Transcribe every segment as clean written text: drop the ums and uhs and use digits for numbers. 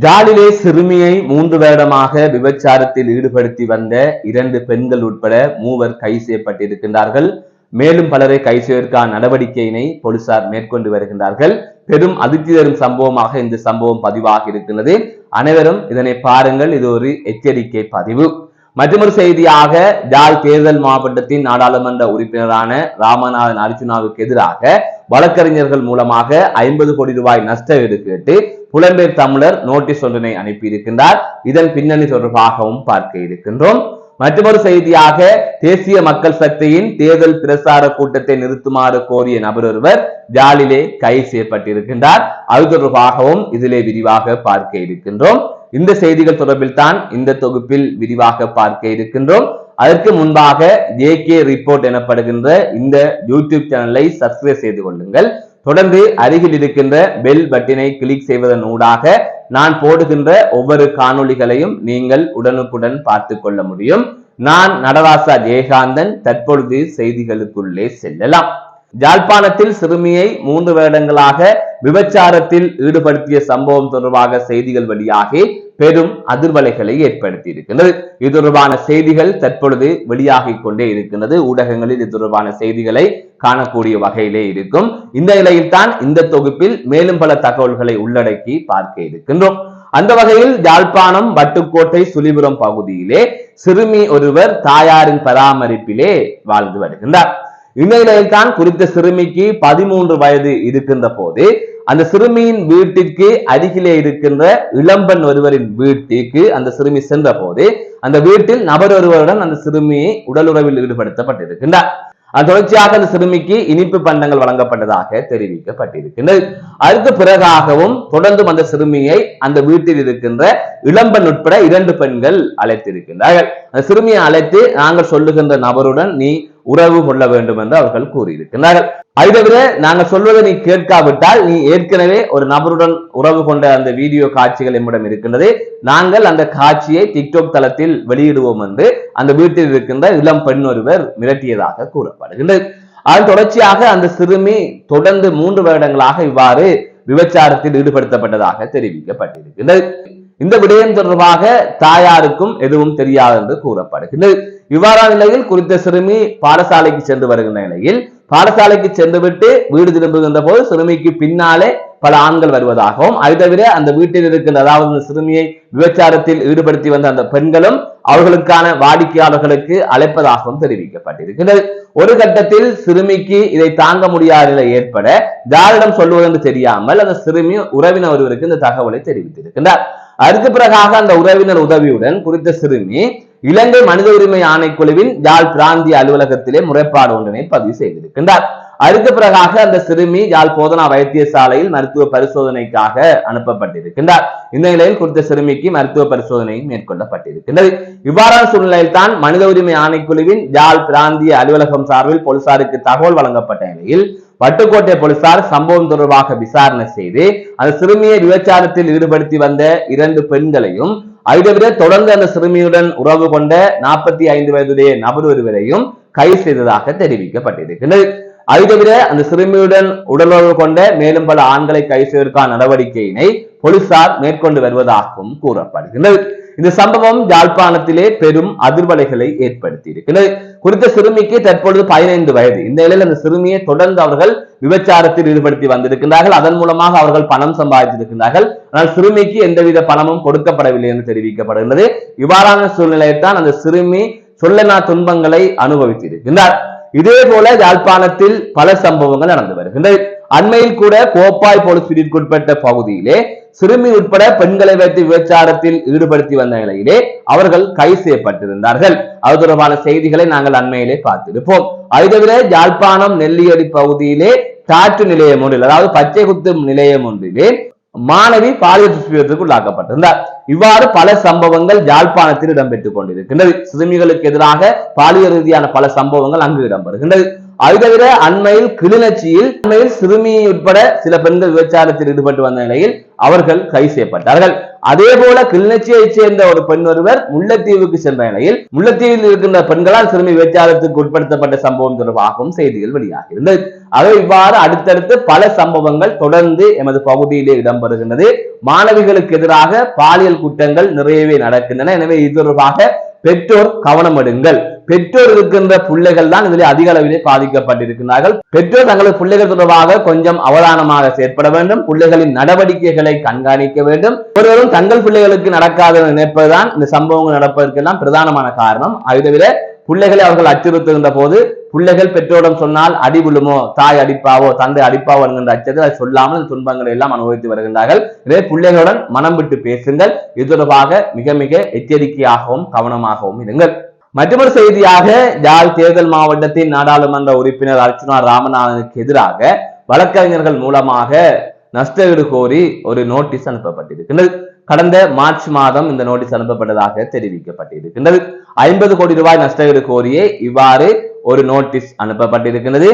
ஜாலிலே சிறுமியை 3 வருடமாக விபச்சாரத்தில் ஈடுபடுத்தி வந்த 2 பெண்கள் உட்பட 3 கைது செய்யப்பட்டிருக்கின்றார்கள். மேலும் பலரை கைது செய்வதற்கான நடவடிக்கையினை போலீசார் மேற்கொண்டு வருகின்றார்கள். பெரும் அதிர்ச்சி தரும் சம்பவமாக இந்த சம்பவம் பதிவாகி இருக்கின்றது. அனைவரும் இதனை பாருங்கள். இது ஒரு எச்சரிக்கை பதிவு. மற்றொரு செய்தியாக ஜாழ் தேர்தல் மாவட்டத்தின் நாடாளுமன்ற உறுப்பினரான ராமநாதன் அர்ஜுனாவுக்கு எதிராக வழக்கறிஞர்கள் மூலமாக 50 கோடி ரூபாய் நஷ்டஈடு கேட்டு புலம்பெயர் தமிழர் நோட்டீஸ் ஒன்றினை அனுப்பியிருக்கின்றார். இதன் பின்னணி தொடர்பாகவும் பார்க்க இருக்கின்றோம். மற்றொரு செய்தியாக தேசிய மக்கள் சக்தியின் தேர்தல் பிரசார கூட்டத்தை நிறுத்துமாறு கோரிய நபர் ஒருவர் ஜாலிலே கைது செய்யப்பட்டிருக்கின்றார். அது தொடர்பாகவும் இதிலே விரிவாக பார்க்க இருக்கின்றோம். இந்த செய்திகள் தொடர்பில் தான் இந்த தொகுப்பில் விரிவாக பார்க்க இருக்கின்றோம். அதற்கு முன்பாக JK ரிப்போர்ட் எனப்படுகின்ற இந்த யூடியூப் சேனலை சப்ஸ்கிரைப் செய்து கொள்ளுங்கள். தொடர்ந்து அருகில் இருக்கின்ற பெல் பட்டினை கிளிக் செய்வதன் ஊடாக நான் போடுகின்ற ஒவ்வொரு காணொளிகளையும் நீங்கள் உடனுக்குடன் பார்த்து கொள்ள முடியும். நான் நடராசா ஜெயகாந்தன். தற்பொழுது செய்திகளுக்குள்ளே செல்லலாம். ஜாழ்ப்பாணத்தில் சிறுமியை 3 வருடங்களாக விபச்சாரத்தில் ஈடுபடுத்திய சம்பவம் தொடர்பாக செய்திகள் வெளியாகி பெரும் அதிர்வலைகளை ஏற்படுத்தி இருக்கின்றது. இது தொடர்பான செய்திகள் தற்பொழுது வெளியாகிக் கொண்டே இருக்கின்றது. ஊடகங்களில் இது தொடர்பான செய்திகளை காணக்கூடிய வகையிலே இருக்கும். இந்த நிலையில் தான் இந்த தொகுப்பில் மேலும் பல தகவல்களை உள்ளடக்கி பார்க்க இருக்கின்றோம். அந்த வகையில் யாழ்ப்பாணம் வட்டுக்கோட்டை சுழிபுரம் பகுதியிலே சிறுமி ஒருவர் தாயாரின் பராமரிப்பிலே வாழ்ந்து வருகின்றார். இந்த நிலையில் தான் குறித்த சிறுமிக்கு 13 வயது இருக்கின்ற போது அந்த சிறுமியின் வீட்டிற்கு அருகிலே இருக்கின்ற இளம்பெண் ஒருவரின் வீட்டிற்கு அந்த சிறுமி சென்ற போது அந்த வீட்டில் நபர் ஒருவருடன் அந்த சிறுமியை உடலுறவில் ஈடுபடுத்தப்பட்டிருக்கின்றார். தொடர்ச்சியாக அந்த சிறுமிக்கு இனிப்பு பண்டங்கள் வழங்கப்பட்டதாக தெரிவிக்கப்பட்டிருக்கின்றது. அதற்கு பிறகாகவும் தொடர்ந்தும் அந்த சிறுமியை அந்த வீட்டில் இருக்கின்ற இளம்பெண் உட்பட 2 பெண்கள் அழைத்திருக்கின்றார்கள். அந்த சிறுமியை அழைத்து நாங்கள் சொல்லுகின்ற நபருடன் நீ உறவு கொள்ள வேண்டும் என்று அவர்கள் கூறியிருக்கிறார்கள். அதை தவிர நாங்கள் சொல்வதை நீ கேட்காவிட்டால் நீ ஏற்கனவே ஒரு நபருடன் உறவு கொண்ட அந்த வீடியோ காட்சிகள் நம்மிடம் இருக்கின்றது. நாங்கள் அந்த காட்சியை டிக்டாக் தளத்தில் வெளியிடுவோம் என்று அந்த வீட்டில் இருக்கின்ற இளம் பெண் ஒருவர் மிரட்டியதாக கூறப்படுகின்றது. அதன் தொடர்ச்சியாக அந்த சிறுமி தொடர்ந்து 3 வருடங்களாக இவ்வாறு விபச்சாரத்தில் ஈடுபடுத்தப்பட்டதாக தெரிவிக்கப்பட்டிருக்கின்றது. இந்த விடயம் தொடர்பாக தாயாருக்கும் எதுவும் தெரியாது என்று கூறப்படுகின்றது. இவ்வாறான நிலையில் குறித்த சிறுமி பாடசாலைக்கு சென்று வருகின்ற நிலையில் பாடசாலைக்கு சென்றுவிட்டு வீடு திரும்புகின்ற போது சிறுமிக்கு பின்னாலே பல ஆண்கள் வருவதாகவும் அதை தவிர அந்த வீட்டில் இருக்கின்ற அதாவது சிறுமியை விபச்சாரத்தில் ஈடுபடுத்தி வந்த அந்த பெண்களும் அவர்களுக்கான வாடிக்கையாளர்களுக்கு அழைப்பதாகவும் தெரிவிக்கப்பட்டிருக்கிறது. ஒரு கட்டத்தில் சிறுமிக்கு இதை தாங்க முடியாத நிலை ஏற்பட யாரிடம் சொல்வதென்று தெரியாமல் அந்த சிறுமி உறவினர் ஒருவருக்கு இந்த தகவலை தெரிவித்திருக்கின்றார். அதற்கு பிறகாக அந்த உறவினர் உதவியுடன் குறித்த சிறுமி இலங்கை மனித உரிமை ஆணைக்குழுவின் யாழ் பிராந்திய அலுவலகத்திலே முறைப்பாடு ஒன்றினை பதிவு செய்திருக்கின்றார். அதற்கு பிறகாக அந்த சிறுமி யாழ் போதனா வைத்தியசாலையில் மருத்துவ பரிசோதனைக்காக அனுப்பப்பட்டிருக்கின்றார். இந்த நிலையில் குறித்த சிறுமிக்கு மருத்துவ பரிசோதனை மேற்கொள்ளப்பட்டிருக்கின்றது. இவ்வாறான சூழ்நிலையில் தான் மனித உரிமை ஆணைக்குழுவின் யாழ் பிராந்திய அலுவலகம் சார்பில் போலீசாருக்கு தகவல் வழங்கப்பட்ட நிலையில் வட்டுக்கோட்டை போலீசார் சம்பவம் தொடர்பாக விசாரணை செய்து அந்த சிறுமியை விபச்சாரத்தில் ஈடுபடுத்தி வந்த 2 பெண்களையும் அதை தவிர தொடர்ந்து அந்த சிறுமியுடன் உறவு கொண்ட 45 வயதுடைய நபர் ஒருவரையும் கைது செய்ததாக தெரிவிக்கப்பட்டிருக்கிறது. அதை தவிர அந்த சிறுமியுடன் உடலுறவு கொண்ட மேலும் பல ஆண்களை கைது செய்வதற்கான நடவடிக்கையினை போலீசார் மேற்கொண்டு வருவதாகவும் கூறப்படுகிறது. இந்த சம்பவம் யாழ்ப்பாணத்திலே பெரும் அதிர்வலைகளை ஏற்படுத்தி இருக்கிறது. குறித்த சிறுமிக்கு தற்பொழுது 15 வயது. இந்த நிலையில் அந்த சிறுமியை தொடர்ந்து அவர்கள் விபச்சாரத்தில் ஈடுபடுத்தி வந்திருக்கின்றார்கள். அதன் மூலமாக அவர்கள் பணம் சம்பாதித்திருக்கின்றார்கள். ஆனால் சிறுமிக்கு எந்தவித பணமும் கொடுக்கப்படவில்லை என்று தெரிவிக்கப்படுகிறது. இவ்வாறான சூழ்நிலையில் தான் அந்த சிறுமி சொல்லனா துன்பங்களை அனுபவித்திருக்கின்றார். இதே போல யாழ்ப்பாணத்தில் பல சம்பவங்கள் நடந்து வருகின்றது. அண்மையில் கூட கோப்பாய் போலீஸ் பிரிவுக்குட்பட்ட பகுதியிலே சிறுமி உட்பட பெண்களை வைத்து விபச்சாரத்தில் ஈடுபடுத்தி வந்த நிலையிலே அவர்கள் கைது செய்யப்பட்டிருந்தார்கள். அது தொடர்பான செய்திகளை நாங்கள் அண்மையிலே பார்த்திருப்போம். அதை தவிர யாழ்ப்பாணம் நெல்லியடி பகுதியிலே காற்று நிலையம் ஒன்றில் அதாவது பச்சை குத்து நிலையம் ஒன்றிலே மாணவி பாலியல் துஷ்பிரயோகத்திற்கு உள்ளாக்கப்பட்டிருந்தார். இவ்வாறு பல சம்பவங்கள் யாழ்ப்பாணத்தில் இடம்பெற்றுக் கொண்டிருக்கின்றது. சிறுமிகளுக்கு எதிராக பாலியல் ரீதியான பல சம்பவங்கள் அங்கு இடம்பெறுகின்றது. அது தவிர அண்மையில் கிளிநொச்சியில் சிறுமி உட்பட சில பெண்கள் விபச்சாரத்தில் ஈடுபட்டு வந்த நிலையில் அவர்கள் கைது செய்யப்பட்டார்கள். அதே போல கிளிநொச்சியைச் சேர்ந்த ஒரு பெண் ஒருவர் முல்லைத்தீவுக்கு சென்ற நிலையில் முல்லைத்தீவில் இருக்கின்ற பெண்களால் சிறுமி விபச்சாரத்துக்கு உட்படுத்தப்பட்ட சம்பவம் தொடர்பாகவும் செய்திகள் வெளியாகி இருந்தது. ஆக இவ்வாறு அடுத்தடுத்து பல சம்பவங்கள் தொடர்ந்து எமது பகுதியிலே இடம்பெறுகின்றது. மாணவிகளுக்கு எதிராக பாலியல் குற்றங்கள் நிறையவே நடக்கின்றன. எனவே இது தொடர்பாக பெற்றோர் கவனம் எடுங்கள். பெற்றோர் இருக்கின்ற பிள்ளைகள் தான் இதில் அதிக அளவிலே பாதிக்கப்பட்டிருக்கிறார்கள். பெற்றோர் தங்களது பிள்ளைகள் தொடர்பாக கொஞ்சம் அவதானமாக செயற்பட வேண்டும். பிள்ளைகளின் நடவடிக்கைகளை கண்காணிக்க வேண்டும். ஒருவரும் தங்கள் பிள்ளைகளுக்கு நடக்காத நினைப்பதுதான் இந்த சம்பவங்கள் நடப்பதற்கெல்லாம் பிரதானமான காரணம். அதை தவிர பிள்ளைகளை அவர்கள் அச்சுறுத்துகின்ற போது பிள்ளைகள் பெற்றோரிடம் சொன்னால் அடி விழுமோ, தாய் அடிப்பாவோ, தந்தை அடிப்பாவோ என்கின்ற அச்சத்தில் அதை சொல்லாமல் துன்பங்களை எல்லாம் அனுபவித்து வருகின்றார்கள். இதே பிள்ளைகளுடன் மனம் விட்டு பேசுங்கள். இது தொடர்பாக மிக மிக எச்சரிக்கையாகவும் கவனமாகவும் இருங்கள். மற்றொரு செய்தியாக யாழ் தேர்தல் மாவட்டத்தின் நாடாளுமன்ற உறுப்பினர் அர்ச்சுனா ராமநாதனுக்கு எதிராக வழக்கறிஞர்கள் மூலமாக நஷ்டஈடு கோரி ஒரு நோட்டீஸ் அனுப்பப்பட்டிருக்கின்றது. கடந்த மார்ச் மாதம் இந்த நோட்டீஸ் அனுப்பப்பட்டதாக தெரிவிக்கப்பட்டிருக்கின்றது. 50 கோடி ரூபாய் நஷ்டஈடு கோரியே இவ்வாறு ஒரு நோட்டீஸ் அனுப்பப்பட்டிருக்கிறது.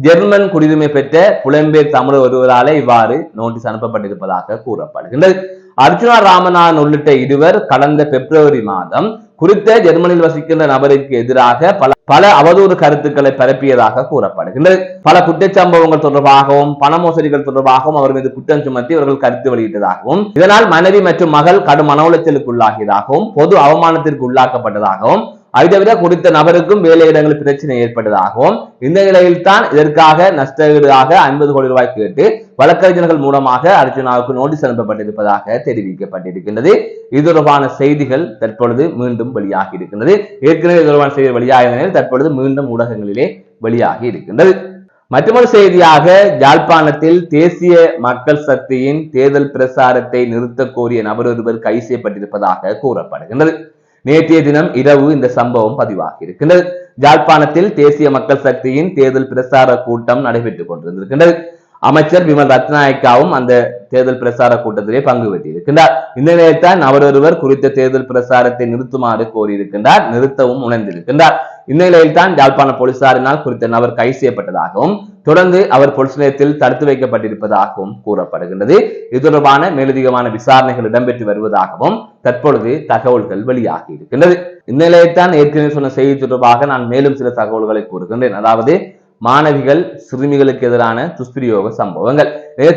ஜெர்மன் குடியுரிமை பெற்ற புலம்பெயர் தமிழர் ஒருவராலே இவ்வாறு நோட்டீஸ் அனுப்பப்பட்டிருப்பதாக கூறப்படுகின்றது. அர்ச்சுனா ராமநாதன் உள்ளிட்ட இருவர் கடந்த பிப்ரவரி மாதம் குறித்த ஜெர்மனியில் வசிக்கின்ற நபருக்கு எதிராக பல அவதூறு கருத்துக்களை பரப்பியதாக கூறப்படுகின்றது. பல குற்றச்சம்பவங்கள் தொடர்பாகவும் பண மோசடிகள் தொடர்பாகவும் அவர் மீது குற்றம் சுமத்தி அவர்கள் கருத்து வெளியிட்டதாகவும் இதனால் மனைவி மற்றும் மகள் கடும் மன உளைச்சலுக்கு உள்ளாகியதாகவும் பொது அவமானத்திற்கு உள்ளாக்கப்பட்டதாகவும் அதை தவிர குறித்த நபருக்கும் வேலையிடங்களில் பிரச்சனை ஏற்பட்டதாகவும் இந்த நிலையில் தான் இதற்காக நஷ்டஈடாக 50 கோடி ரூபாய் கேட்டு வழக்கறிஞர்கள் மூலமாக அர்ச்சுனாவுக்கு நோட்டீஸ் அனுப்பப்பட்டிருப்பதாக தெரிவிக்கப்பட்டிருக்கின்றது. இது தொடர்பான செய்திகள் தற்பொழுது மீண்டும் வெளியாகி இருக்கின்றது. ஏற்கனவே இது தொடர்பான செய்திகள் வெளியாகிய நிலையில் தற்பொழுது மீண்டும் ஊடகங்களிலே வெளியாகி இருக்கின்றது. மற்றொரு செய்தியாக யாழ்ப்பாணத்தில் தேசிய மக்கள் சக்தியின் தேர்தல் பிரசாரத்தை நிறுத்த கோரிய நபர் ஒருவர் கைது செய்யப்பட்டிருப்பதாக கூறப்படுகின்றது. நேற்றைய தினம் இரவு இந்த சம்பவம் பதிவாகி இருக்கின்றது. யாழ்ப்பாணத்தில் தேசிய மக்கள் சக்தியின் தேர்தல் பிரசார கூட்டம் நடைபெற்றுக் கொண்டிருக்கின்றது. அமைச்சர் விமல் ரத்நாயக்காவும் அந்த தேர்தல் பிரசார கூட்டத்திலே பங்கு பெற்றிருக்கின்றார். இந்த நிலையத்தான் அவர் ஒருவர் குறித்த தேர்தல் பிரசாரத்தை நிறுத்துமாறு கோரியிருக்கின்றார். நிறுத்தவும் உணர்ந்திருக்கின்றார். இந்த நிலையில் தான் யாழ்ப்பாண போலீசாரினால் குறித்த நபர் கைது செய்யப்பட்டதாகவும் தொடர்ந்து அவர் போலீஸ் நிலையத்தில் தடுத்து வைக்கப்பட்டிருப்பதாகவும் கூறப்படுகின்றது. இது தொடர்பான மேலதிகமான விசாரணைகள் இடம்பெற்று வருவதாகவும் தற்பொழுது தகவல்கள் வெளியாகி இருக்கின்றது. இந்த நிலையத்தான் ஏற்கனவே சொன்ன செய்தி தொடர்பாக நான் மேலும் சில தகவல்களை கூறுகின்றேன். அதாவது மாணவிகள் சிறுமிகளுக்கு எதிரான துஷ்பிரயோக சம்பவங்கள்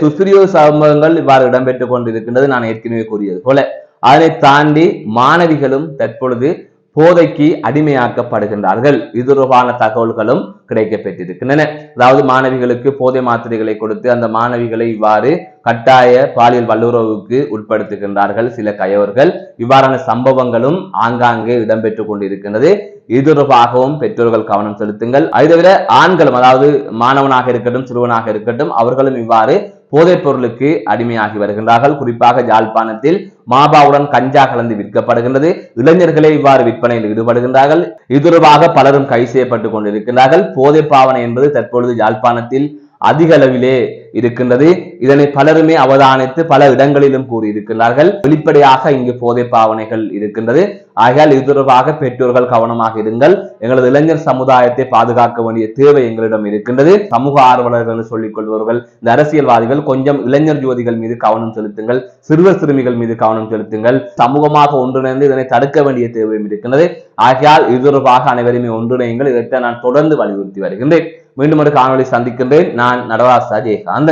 துஷ்பிரயோக சம்பவங்கள் இவ்வாறு இடம்பெற்றுக் கொண்டிருக்கின்றது. நான் ஏற்கனவே கூறியது போல அதனை தாண்டி மாணவிகளும் தற்பொழுது போதைக்கு அடிமையாக்கப்படுகின்றார்கள். இது தொடர்பான தகவல்களும் கிடைக்கப்பெற்றிருக்கின்றன. அதாவது மாணவிகளுக்கு போதை மாத்திரைகளை கொடுத்து அந்த மாணவிகளை இவ்வாறு கட்டாய பாலியல் வல்லுறவுக்கு உட்படுத்துகின்றார்கள் சில கயவர்கள். இவ்வாறான சம்பவங்களும் ஆங்காங்கே இடம்பெற்றுக் கொண்டிருக்கின்றது. இது தொடர்பாகவும் பெற்றோர்கள் கவனம் செலுத்துங்கள். அதை தவிர ஆண்களும், அதாவது மாணவனாக இருக்கட்டும் சிறுவனாக இருக்கட்டும், அவர்களும் இவ்வாறு போதைப் பொருளுக்கு அடிமையாகி வருகின்றார்கள். குறிப்பாக யாழ்ப்பாணத்தில் மாபாவுடன் கஞ்சா கலந்து விற்கப்படுகின்றது. இளைஞர்களே இவ்வாறு விற்பனையில் ஈடுபடுகின்றார்கள். இது தொடர்பாக பலரும் கைது செய்யப்பட்டுக் கொண்டிருக்கிறார்கள். போதை பாவனை என்பது தற்பொழுது யாழ்ப்பாணத்தில் அதிக அளவிலே இருக்கின்றது. இதனை பலருமே அவதானித்து பல இடங்களிலும் கூறியிருக்கிறார்கள். வெளிப்படையாக இங்கு போதை பாவனைகள் இருக்கின்றது. ஆகையால் இது தொடர்பாக பெற்றோர்கள் கவனமாக இருங்கள். எங்களது இளைஞர் சமுதாயத்தை பாதுகாக்க வேண்டிய தேவை எங்களிடம் இருக்கின்றது. சமூக ஆர்வலர்கள் சொல்லிக் கொள்பவர்கள், இந்த அரசியல்வாதிகள் கொஞ்சம் இளைஞர் ஜோதிகள் மீது கவனம் செலுத்துங்கள். சிறுவர் சிறுமிகள் மீது கவனம் செலுத்துங்கள். சமூகமாக ஒன்றிணைந்து இதனை தடுக்க வேண்டிய தேவையும் இருக்கின்றது. ஆகையால் இது தொடர்பாக அனைவருமே ஒன்றிணையுங்கள். இதை நான் தொடர்ந்து வலியுறுத்தி வருகின்றேன். மீண்டும் ஒரு காணொலி சந்திக்கின்றேன். நான் நடராசா ஜெயகாந்தன்.